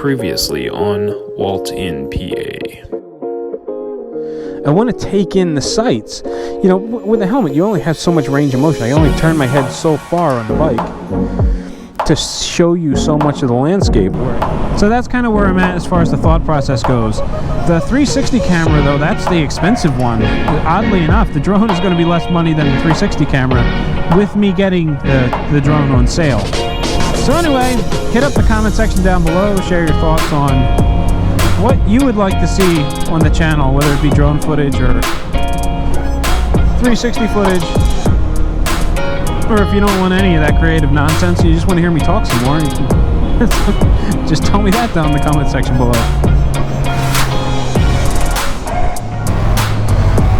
Previously on WaltInPA. I want to take in the sights. You know, with a helmet, you only have so much range of motion. I only turn my head so far on the bike to show you so much of the landscape. So that's kind of where I'm at as far as the thought process goes. The 360 camera, though, that's the expensive one. Oddly enough, the drone is going to be less money than the 360 camera with me getting the drone on sale. So anyway, hit up the comment section down below, share your thoughts on what you would like to see on the channel, whether it be drone footage or 360 footage, or if you don't want any of that creative nonsense, you just want to hear me talk some more, you can just tell me that down in the comment section below.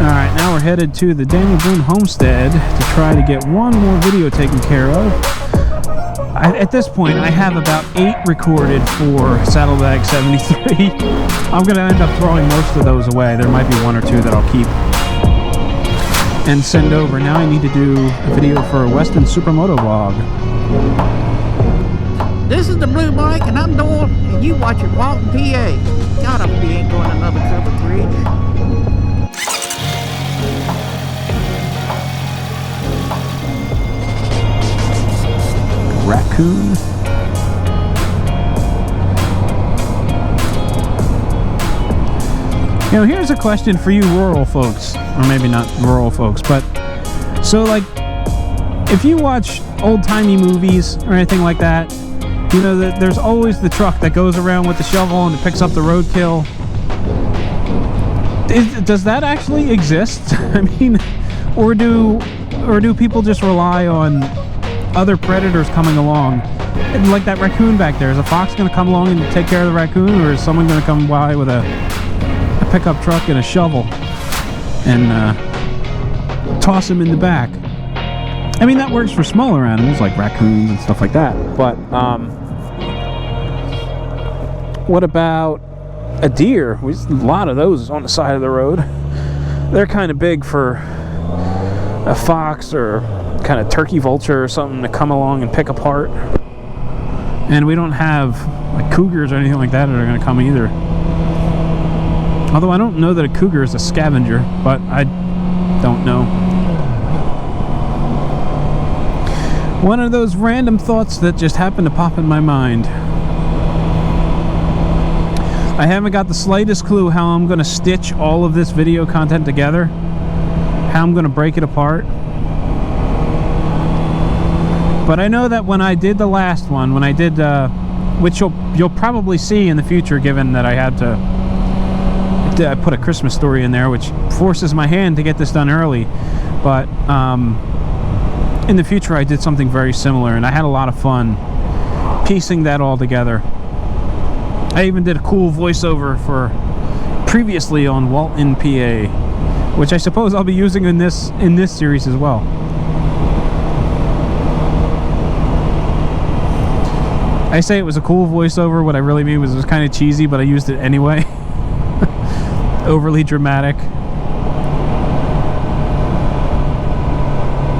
Alright, now we're headed to the Daniel Boone Homestead to try to get one more video taken care of. At this point, I have about 8 recorded for Saddlebag 73. I'm going to end up throwing most of those away. There might be 1 or 2 that I'll keep and send over. Now I need to do a video for a Weston Supermoto vlog. This is the Blue Bike, and I'm Doyle, and you watching WaltInPA. God, I hope you ain't going another covered bridge. Raccoon. You know, here's a question for you rural folks, or maybe not rural folks, but so like if you watch old-timey movies or anything like that, you know that there's always the truck that goes around with the shovel and it picks up the roadkill. Does that actually exist? I mean, or do people just rely on other predators coming along? Like that raccoon back there. Is a fox going to come along and take care of the raccoon, or is someone going to come by with a pickup truck and a shovel and toss him in the back? I mean, that works for smaller animals like raccoons and stuff like that, but what about a deer? There's a lot of those on the side of the road. They're kind of big for a fox or kind of turkey vulture or something to come along and pick apart. And we don't have like cougars or anything like that are going to come either. Although I don't know that a cougar is a scavenger, but I don't know. One of those random thoughts that just happened to pop in my mind. I haven't got the slightest clue how I'm going to stitch all of this video content together, how I'm going to break it apart. But I know that when I did the last one, when I did, which you'll probably see in the future, given that I had to, I put a Christmas story in there, which forces my hand to get this done early. But in the future, I did something very similar, and I had a lot of fun piecing that all together. I even did a cool voiceover for previously on WaltInPA, which I suppose I'll be using in this series as well. I say it was a cool voiceover. What I really mean was it was kind of cheesy, but I used it anyway. Overly dramatic.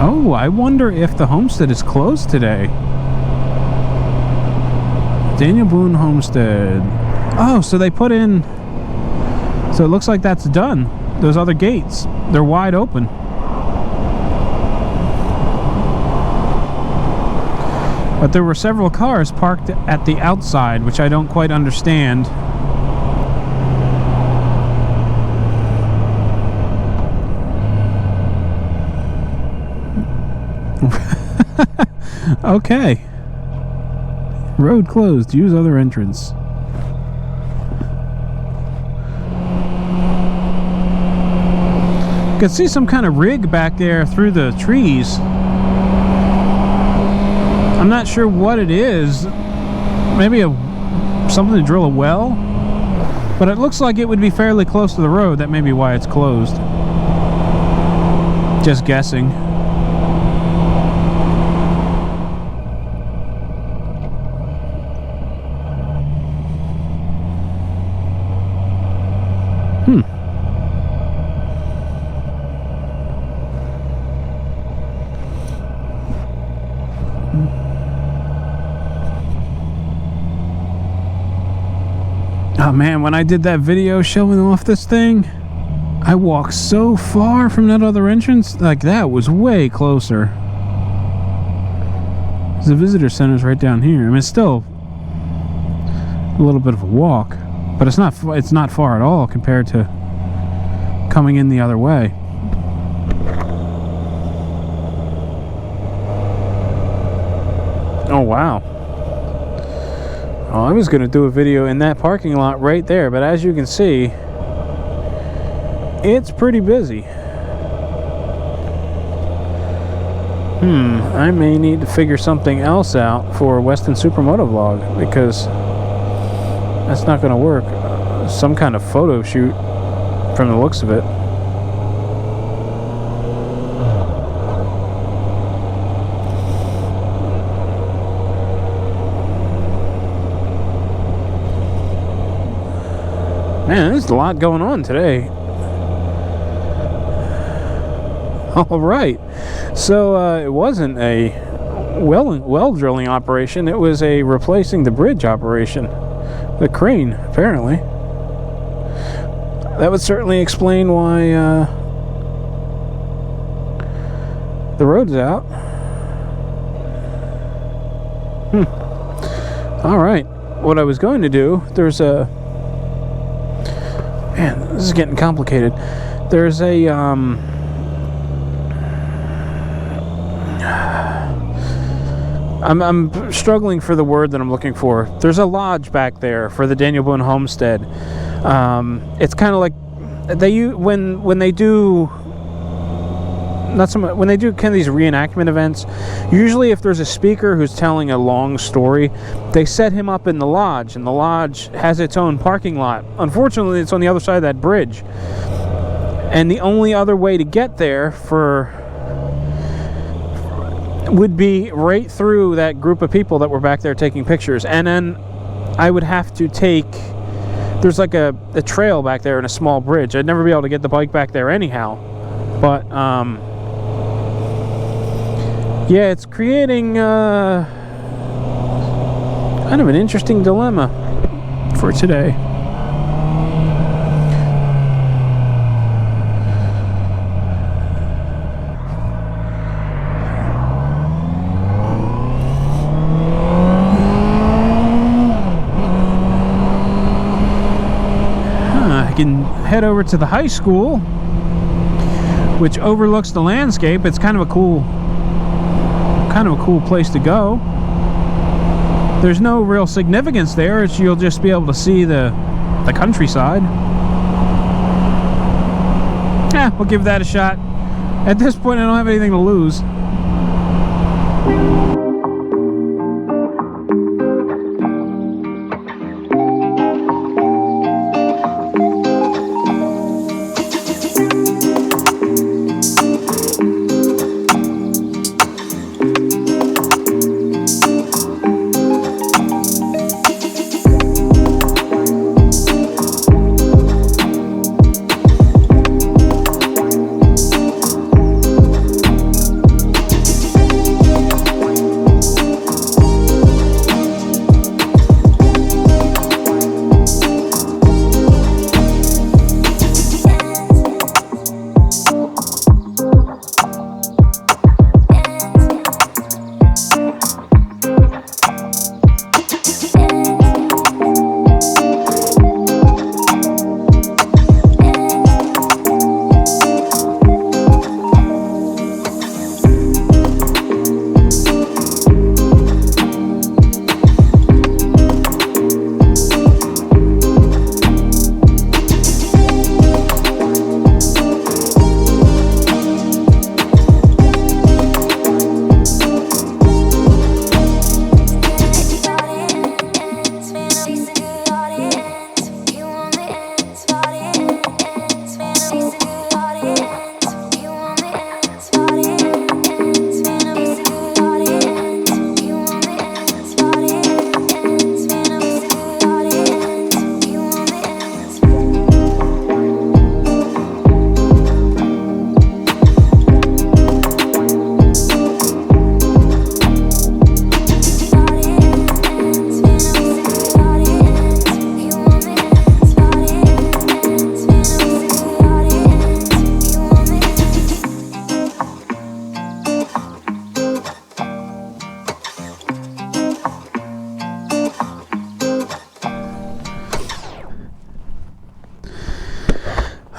Oh, I wonder if the homestead is closed today. Daniel Boone Homestead. Oh, so they put in... So it looks like that's done. Those other gates, they're wide open. But there were several cars parked at the outside, which I don't quite understand. Okay. Road closed. Use other entrance. Could see some kind of rig back there through the trees. I'm not sure what it is. Maybe something to drill a well? But it looks like it would be fairly close to the road. That may be why it's closed. Just guessing. Oh man, when I did that video showing off this thing, I walked so far from that other entrance. Like, that was way closer. The visitor center's right down here. I mean, it's still a little bit of a walk, but it's not far at all compared to coming in the other way. Oh wow. Oh, I was going to do a video in that parking lot right there, but as you can see, it's pretty busy. I may need to figure something else out for Weston Supermoto Vlog, because that's not going to work. Some kind of photo shoot from the looks of it. Man, there's a lot going on today. All right, so it wasn't a well drilling operation. It was a replacing the bridge operation. The crane, apparently. That would certainly explain why the road's out. All right, what I was going to do, there's a... Man, this is getting complicated. There's a, I'm struggling for the word that I'm looking for. There's a lodge back there for the Daniel Boone Homestead. It's kind of like when they do when they do kind of these reenactment events. Usually, if there's a speaker who's telling a long story, they set him up in the lodge, and the lodge has its own parking lot. Unfortunately, it's on the other side of that bridge, and the only other way to get there would be right through that group of people that were back there taking pictures. And then I would have to take, there's like a trail back there and a small bridge. I'd never be able to get the bike back there anyhow. But yeah, it's creating kind of an interesting dilemma for today. I can head over to the high school, which overlooks the landscape. It's kind of a cool place to go. There's no real significance there. You'll just be able to see the countryside. Yeah, we'll give that a shot. At this point, I don't have anything to lose.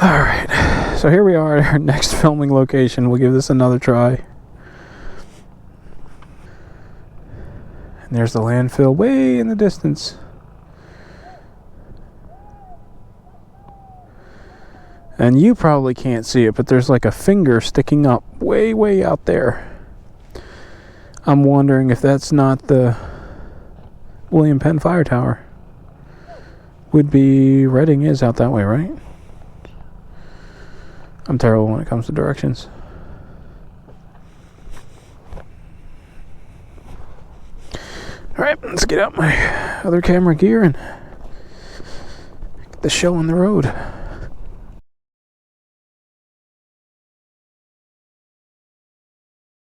Alright, so here we are at our next filming location. We'll give this another try. And there's the landfill way in the distance. And you probably can't see it, but there's like a finger sticking up way, way out there. I'm wondering if that's not the William Penn Fire Tower. Would be, Reading is out that way, right? I'm terrible when it comes to directions. Alright, let's get out my other camera gear and get the show on the road.